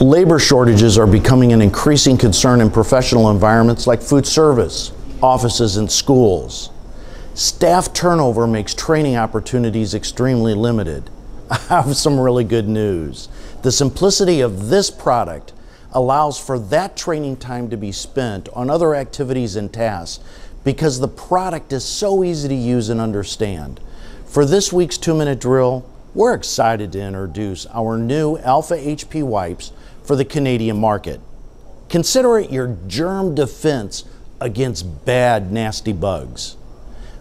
Labor shortages are becoming an increasing concern in professional environments like food service, offices, and schools. Staff turnover makes training opportunities extremely limited. I have some really good news. The simplicity of this product allows for that training time to be spent on other activities and tasks because the product is so easy to use and understand. For this week's 2-minute drill, we're excited to introduce our new Alpha HP wipes for the Canadian market. Consider it your germ defense against bad, nasty bugs.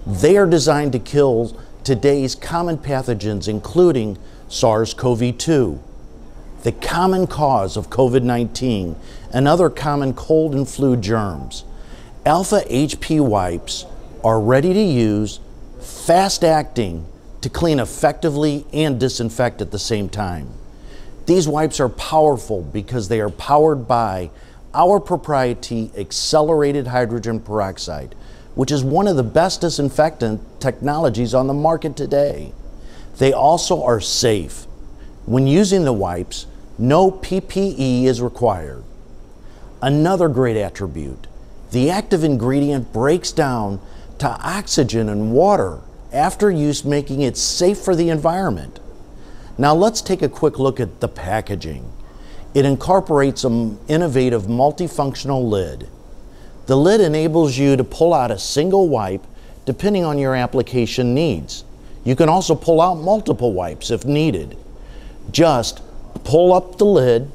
They are designed to kill today's common pathogens, including SARS-CoV-2, the common cause of COVID-19, and other common cold and flu germs. Alpha HP wipes are ready to use, fast-acting, to clean effectively and disinfect at the same time. These wipes are powerful because they are powered by our proprietary Accelerated Hydrogen Peroxide, which is one of the best disinfectant technologies on the market today. They also are safe. When using the wipes, no PPE is required. Another great attribute, the active ingredient breaks down to oxygen and water after use, making it safe for the environment. Now let's take a quick look at the packaging. It incorporates an innovative multifunctional lid. The lid enables you to pull out a single wipe depending on your application needs. You can also pull out multiple wipes if needed. Just pull up the lid,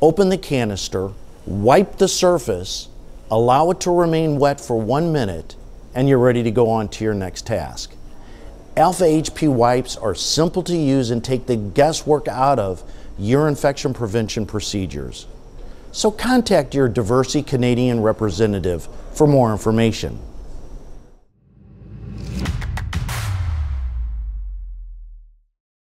open the canister, wipe the surface, allow it to remain wet for 1 minute, and you're ready to go on to your next task. Alpha HP wipes are simple to use and take the guesswork out of your infection prevention procedures. So contact your Diversey Canadian representative for more information.